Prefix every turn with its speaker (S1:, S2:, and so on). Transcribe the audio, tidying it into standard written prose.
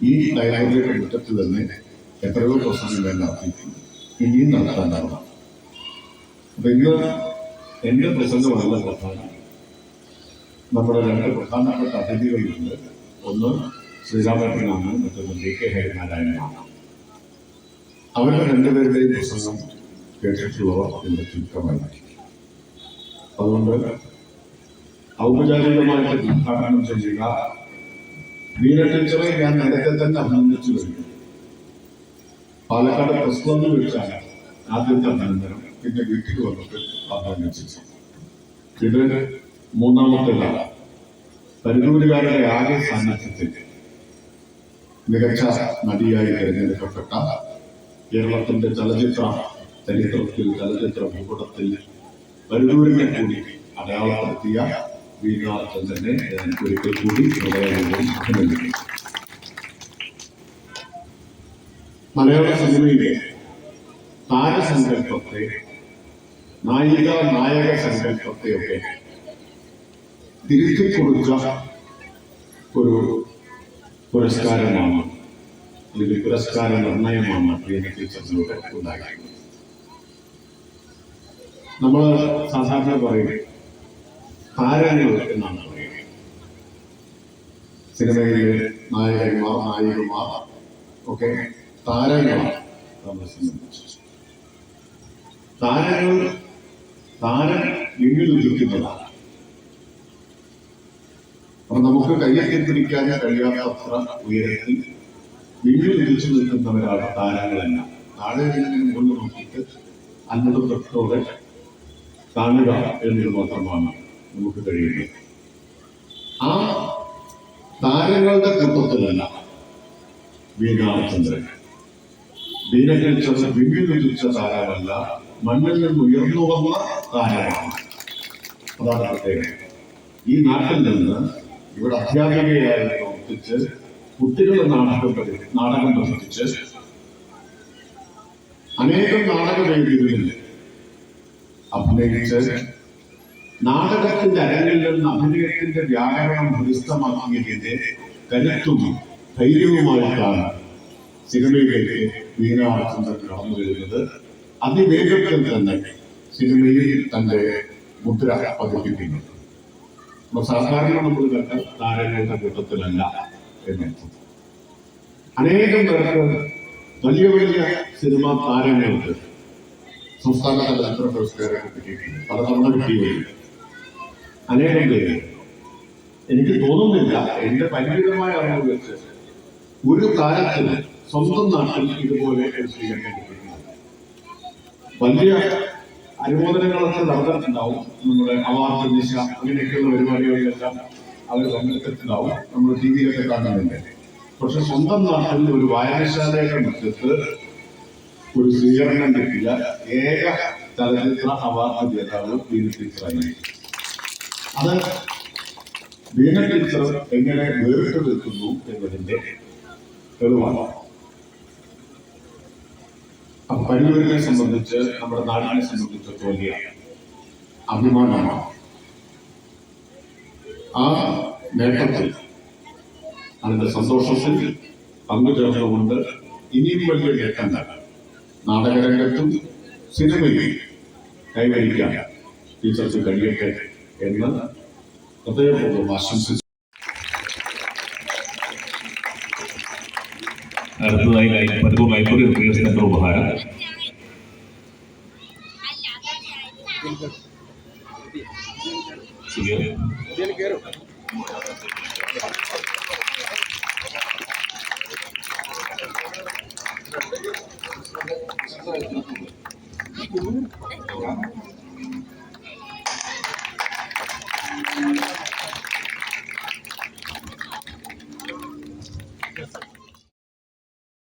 S1: ഈ ലൈബ്രറിയുടെ മുറ്റത്ത് തന്നെ എത്രയോ പ്രസംഗങ്ങൾ നടത്തിയിട്ടുണ്ട്, ഇനിയും നടത്താനുണ്ടാവണം. അപ്പൊ ഇന്ന് എന്റെ പ്രസംഗമല്ല പ്രധാനം. നമ്മുടെ രണ്ട് പ്രധാനപ്പെട്ട അതിഥികളുണ്ട്. ഒന്ന് ശ്രീരാമകൃഷ്ണനാണ്, മറ്റൊന്ന് DK ഹരിനാരായണനാണ്. അവരുടെ രണ്ടുപേരുടെയും പ്രസംഗം കേട്ടിട്ടുള്ളവർ എന്റെ ചുരുക്കമായി. അതുകൊണ്ട് ഔപചാരികമായിട്ട് ഉദ്ഘാടനം ചെയ്യുക വീര ടീച്ചറെ ഞാൻ നേരത്തെ തന്നെ അഭിനന്ദിച്ചു കഴിഞ്ഞു. പാലക്കാട് പ്രസ് ക്ലബിൽ വെച്ചാണ് ആദ്യത്തെ അഭിനന്ദനം. പിന്നെ വീട്ടിൽ വന്നിട്ട് അഭിനന്ദിച്ചു. ഇത് മൂന്നാമത്തേതാണ്. പരിധൂരുകാരുടെ ആകെ സാന്നിധ്യത്തിൽ മികച്ച നടിയായി തിരഞ്ഞെടുക്കപ്പെട്ട കേരളത്തിന്റെ ചലച്ചിത്ര ചരിത്രത്തിൽ, ചലച്ചിത്ര ഭൂപടത്തിൽ പരിധൂരിനെ കൂടി അടയാളപ്പെടുത്തിയ വീരചന്ദ്രനെ ഞാൻ ഒരിക്കൽ കൂടി ഹൃദയപൂർവ്വം അഭിനന്ദിക്കുന്നു. മലയാള സിനിമയിലെ താരസങ്കല്പത്തെ, നായക സങ്കല്പത്തെയൊക്കെ തിരുത്തി കൊടുത്ത ഒരു പുരസ്കാരമാണ്, അല്ലെങ്കിൽ പുരസ്കാര നിർണയമാണ് പ്രിയ ടീച്ചറിലൂടെ ഉണ്ടായിരിക്കുന്നത്. നമ്മൾ സാധാരണ പറയും താരങ്ങൾ എന്നാണ് പറയുന്നത്. സിനിമയിലെ നായകന്മാർ, നായികമാർ ഒക്കെ താരങ്ങളാണ് നമ്മളെ സംബന്ധിച്ച്. താരം വിങ്ങിൽ ഉദിക്കുന്നതാണ്. അപ്പൊ നമുക്ക് കയ്യെത്തിപ്പിടിക്കാൻ കഴിയാത്തത്ര ഉയരത്തിൽ വിങ്ങിൽ ഉദിച്ചു നിൽക്കുന്നവരാണ് താരങ്ങളല്ല. താഴെ മുകളിൽ നോക്കിയിട്ട് അത്ഭുതത്തോടെ കാണുക എന്നത് മാത്രമാണ് നമുക്ക് കഴിയുന്നത്. ആ താരങ്ങളുടെ കൂട്ടത്തിലല്ല വീരചന്ദ്രൻ. വീരചന്ദ്രൻ വിങ്ങിൽ ഉദിച്ച താരമല്ല, മണ്ണിൽ നിന്ന് ഉയർന്നു വന്ന താരമാണ്. അതാണ് പ്രത്യേകത. ഈ നാട്ടിൽ നിന്ന് ഇവിടെ അധ്യാപികയായി പ്രവർത്തിച്ച് കുട്ടികളെ നാടകം പഠിപ്പിച്ച് അനേകം നാടകവേദികളിൽ അഭിനയിച്ച് നാടകത്തിന്റെ അരങ്ങിൽ നിന്ന് അഭിനയത്തിന്റെ വ്യാകരണം ഹൃദിസ്ഥമാക്കിയതിന്റെ കരുത്തും ധൈര്യവുമായിട്ടാണ് സിനിമയിലേക്ക് വീണ ബാലചന്ദ്രൻ കടന്നു വരുന്നത്. അതിവേഗത്തിൽ തന്നെ സിനിമയിൽ തന്റെ മുദ്ര പതിപ്പിക്കുന്നു. സാധാരണ നമ്മൾ കണ്ട താരങ്ങളുടെ കൂട്ടത്തിലല്ല എന്നർത്ഥം. അനേകം പേർക്ക് വലിയ വലിയ സിനിമാ താരങ്ങൾക്ക് സംസ്ഥാന ചലച്ചിത്ര പുരസ്കാരം കിട്ടിയിട്ടുണ്ട്, പലതവണ കിട്ടിയിട്ടുണ്ട്. അനേകം പേര് എനിക്ക് തോന്നുന്നില്ല എന്റെ പരിമിതമായ അറിവ് വെച്ച് ഒരു താരത്തിന് സ്വന്തം നാട്ടിൽ ഇതുപോലെ ഒരു സ്വീകരണം കിട്ടിയിട്ടുണ്ട്. വലിയ അനുമോദനങ്ങളൊക്കെ നടന്നിട്ടുണ്ടാവും. നമ്മുടെ അവാർഡ് ദിശ അങ്ങനെയൊക്കെയുള്ള പരിപാടികളിലെല്ലാം അവർ പങ്കെടുത്തിട്ടുണ്ടാവും, നമ്മൾ ടി വിയിലൊക്കെ കാണുന്നുണ്ട്. പക്ഷെ സ്വന്തം നാട്ടിൽ ഒരു വായനശാലയുടെ മുറ്റത്ത് ഒരു സ്വീകരണം കിട്ടിയ ഏക ചലച്ചിത്ര അവാർഡ് ജേതാവ് വീണ ടീച്ചറായി. അത് വീണ ടീച്ചർ എങ്ങനെ വേറിട്ട് നിൽക്കുന്നു എന്നതിന്റെ തെളിവാണ്. പരിമിതിയെ സംബന്ധിച്ച് നമ്മുടെ നാടിനെ സംബന്ധിച്ച് വലിയ അഭിമാനമാണ്. ആ നേട്ടത്തിൽ അതിന്റെ സന്തോഷത്തിൽ പങ്കുചേർന്നുകൊണ്ട് ഇനിയും വലിയ നേട്ടങ്ങൾ നാടകരംഗത്തും സിനിമയിൽ കൈവരിക്കാൻ ടീച്ചർക്ക് കഴിയട്ടെ എന്ന് ഹൃദയപൂർവ്വം ആശംസിച്ചു.
S2: അടുത്തതായി പതിപ്പൂർ ലൈബ്രറി റിപ്പയർ സെന്റർ ഉപഹാരം.